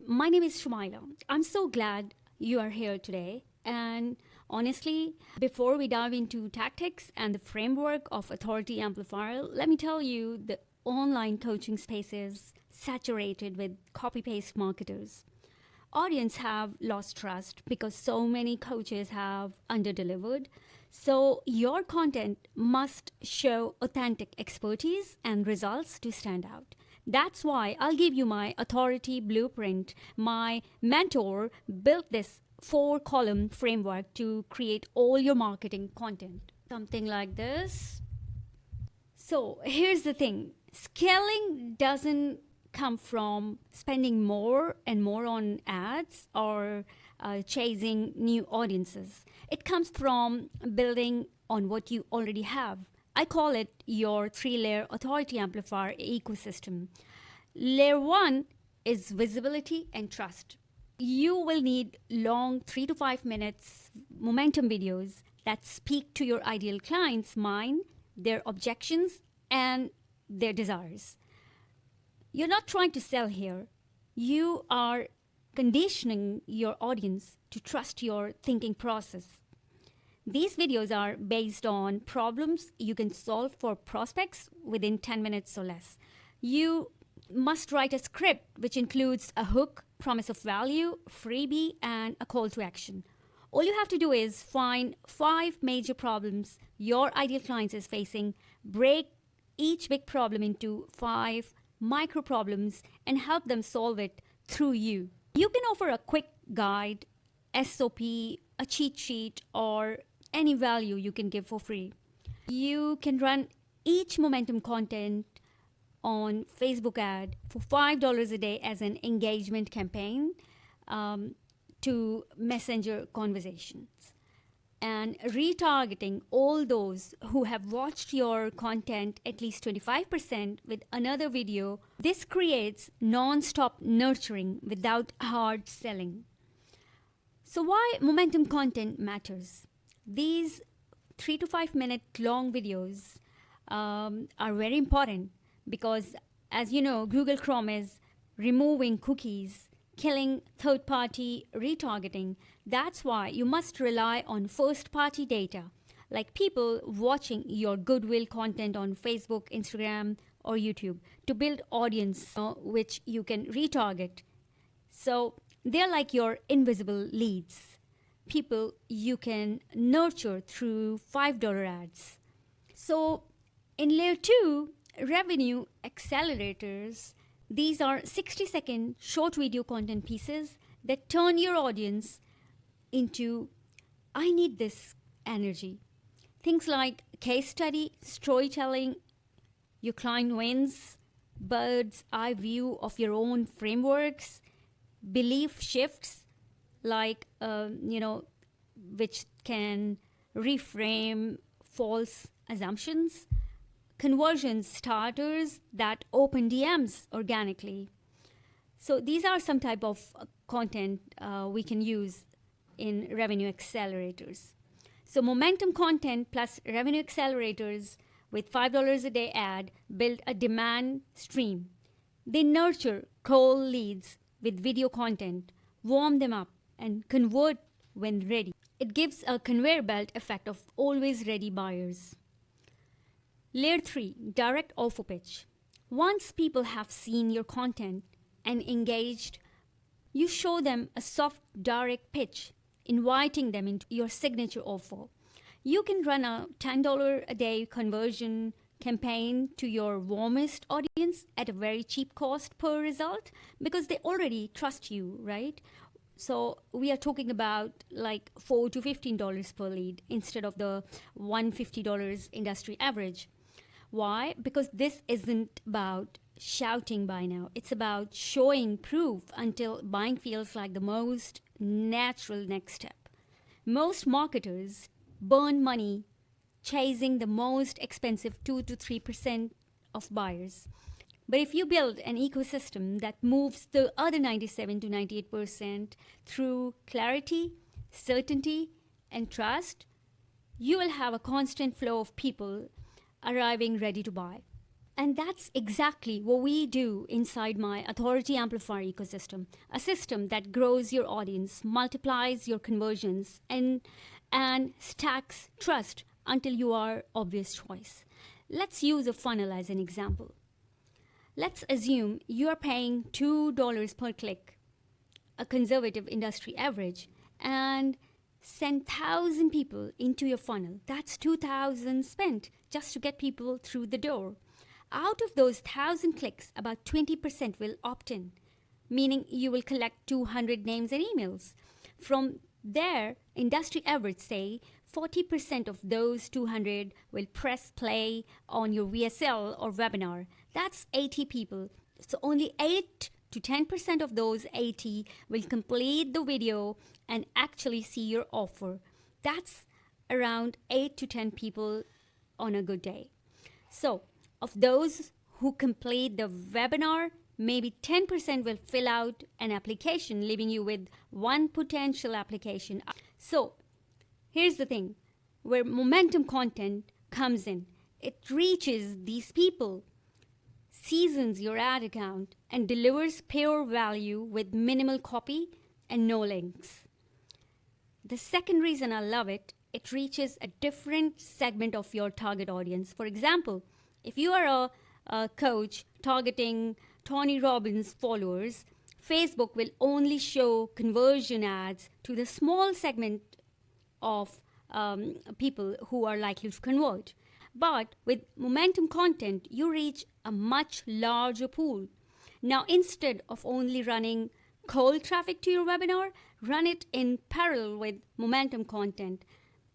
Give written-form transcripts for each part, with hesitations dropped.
My name is Shumaila. I'm so glad you are here today. And honestly, before we dive into tactics and the framework of Authority Amplifier, let me tell you the online coaching space is saturated with copy paste marketers. Audience have lost trust because so many coaches have underdelivered. So your content must show authentic expertise and results to stand out. That's why I'll give you my authority blueprint. My mentor built this 4-column framework to create all your marketing content. Something like this. So here's the thing. Scaling doesn't come from spending more and more on ads or chasing new audiences. It comes from building on what you already have. I call it your 3-layer authority amplifier ecosystem. Layer 1 is visibility and trust. You will need long 3 to 5 minutes momentum videos that speak to your ideal client's mind, their objections, and their desires. You're not trying to sell here. You are conditioning your audience to trust your thinking process. These videos are based on problems you can solve for prospects within 10 minutes or less. You must write a script which includes a hook, promise of value, freebie, and a call to action. All you have to do is find 5 major problems your ideal client is facing, break each big problem into 5 micro problems, and help them solve it through you. You can offer a quick guide, SOP, a cheat sheet, or any value you can give for free. You can run each momentum content on Facebook ad for $5 a day as an engagement campaign to messenger conversations. And retargeting all those who have watched your content at least 25% with another video. This creates non-stop nurturing without hard selling. So why momentum content matters? These 3 to 5 minute long videos are very important because, as you know, Google Chrome is removing cookies, killing third-party retargeting. That's why you must rely on first-party data, like people watching your goodwill content on Facebook, Instagram, or YouTube to build audience which you can retarget. So they're like your invisible leads, people you can nurture through $5 ads. So in layer 2, revenue accelerators. These are 60-second short video content pieces that turn your audience into, I need this energy. Things like case study, storytelling, your client wins, bird's eye view of your own frameworks, belief shifts, like, which can reframe false assumptions, conversion starters that open DMs organically. So these are some type of content we can use in revenue accelerators. So momentum content plus revenue accelerators with $5 a day ad build a demand stream. They nurture cold leads with video content, warm them up, and convert when ready. It gives a conveyor belt effect of always ready buyers. Layer 3, direct offer pitch. Once people have seen your content and engaged, you show them a soft, direct pitch, inviting them into your signature offer. You can run a $10 a day conversion campaign to your warmest audience at a very cheap cost per result because they already trust you, right? So we are talking about like $4 to $15 per lead instead of the $150 industry average. Why? Because this isn't about shouting buy now. It's about showing proof until buying feels like the most natural next step. Most marketers burn money chasing the most expensive 2 to 3% of buyers. But if you build an ecosystem that moves the other 97 to 98% through clarity, certainty, and trust, you will have a constant flow of people arriving ready to buy. And that's exactly what we do inside my Authority Amplifier ecosystem, a system that grows your audience, multiplies your conversions, and stacks trust until you are obvious choice. Let's use a funnel as an example. Let's assume you are paying $2 per click, a conservative industry average, and send 1,000 people into your funnel. That's 2,000 spent just to get people through the door. Out of those 1,000 clicks, about 20% will opt in, meaning you will collect 200 names and emails. From there, industry average say 40% of those 200 will press play on your VSL or webinar. That's 80 people. So only 8 to 10% of those 80 will complete the video and actually see your offer. That's around 8 to 10 people on a good day. So of those who complete the webinar, maybe 10% will fill out an application, leaving you with one potential application. So here's the thing, where momentum content comes in. It reaches these people, seasons your ad account, and delivers pure value with minimal copy and no links. The second reason I love it, it reaches a different segment of your target audience. For example, if you are a coach targeting Tony Robbins followers, Facebook will only show conversion ads to the small segment of people who are likely to convert. But with momentum content, you reach a much larger pool. Now, instead of only running cold traffic to your webinar, run it in parallel with momentum content.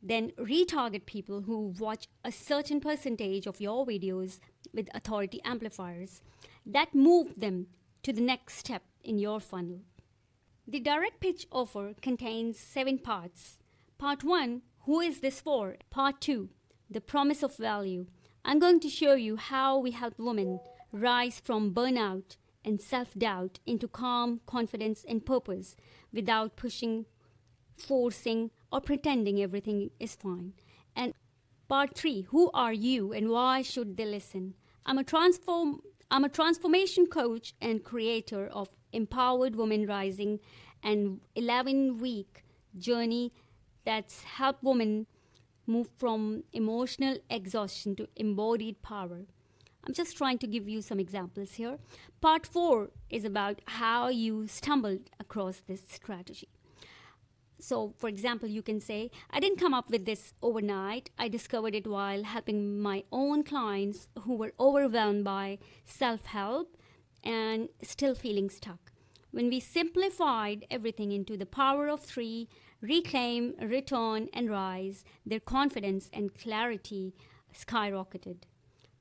Then retarget people who watch a certain percentage of your videos with authority amplifiers. That move them to the next step in your funnel. The direct pitch offer contains 7 parts. Part 1, who is this for? Part 2, the promise of value. I'm going to show you how we help women rise from burnout and self-doubt into calm, confidence, and purpose without pushing, forcing, or pretending everything is fine. And part 3, who are you and why should they listen? I'm a transformation coach and creator of Empowered Women Rising, an 11-week journey that's helped women move from emotional exhaustion to embodied power. I'm just trying to give you some examples here. Part 4 is about how you stumbled across this strategy. So, for example, you can say, I didn't come up with this overnight. I discovered it while helping my own clients who were overwhelmed by self-help and still feeling stuck. When we simplified everything into the power of 3, reclaim, return, and rise, their confidence and clarity skyrocketed.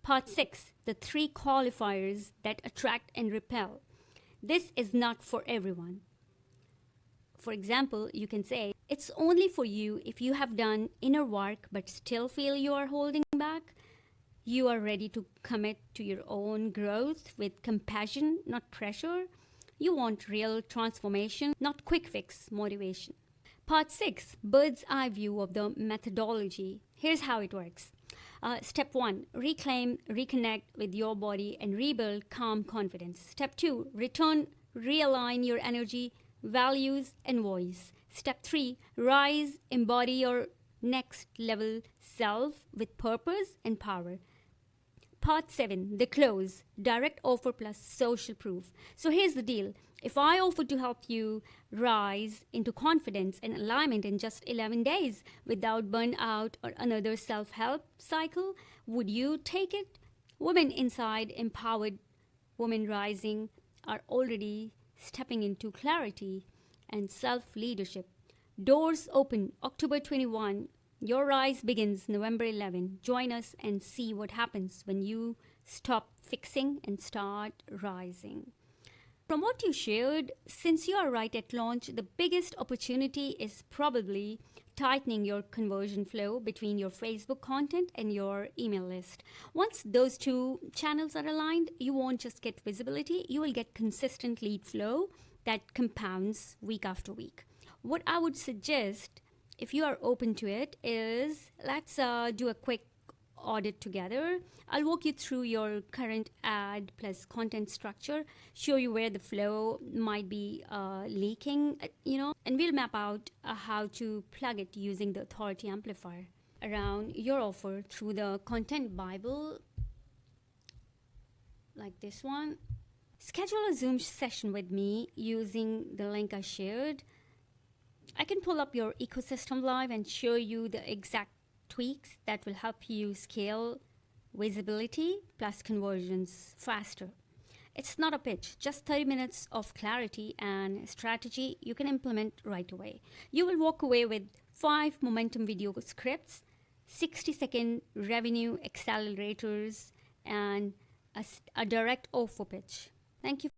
Part 6, the 3 qualifiers that attract and repel. This is not for everyone. For example, you can say, it's only for you if you have done inner work but still feel you are holding back. You are ready to commit to your own growth with compassion, not pressure. You want real transformation, not quick fix motivation. Part 6, bird's eye view of the methodology. Here's how it works. Step 1, reclaim, reconnect with your body and rebuild calm confidence. Step 2, return, realign your energy, values, and voice. Step 3, rise, embody your next level self with purpose and power. Part 7, the close, direct offer plus social proof. So here's the deal. If I offer to help you rise into confidence and alignment in just 11 days without burnout or another self-help cycle, would you take it? Women inside Empowered Women Rising are already stepping into clarity and self-leadership. Doors open October 21. Your rise begins November 11. Join us and see what happens when you stop fixing and start rising. From what you shared, since you are right at launch, the biggest opportunity is probably tightening your conversion flow between your Facebook content and your email list. Once those 2 channels are aligned, you won't just get visibility, you will get consistent lead flow that compounds week after week. What I would suggest, if you are open to it, is let's do a quick audit together. I'll walk you through your current ad plus content structure, show you where the flow might be leaking, and we'll map out how to plug it using the Authority Amplifier around your offer through the Content Bible, like this one. Schedule a Zoom session with me using the link I shared. I can pull up your ecosystem live and show you the exact tweaks that will help you scale visibility plus conversions faster. It's not a pitch, just 30 minutes of clarity and strategy you can implement right away. You will walk away with 5 momentum video scripts, 60-second revenue accelerators, and a direct offer pitch. Thank you.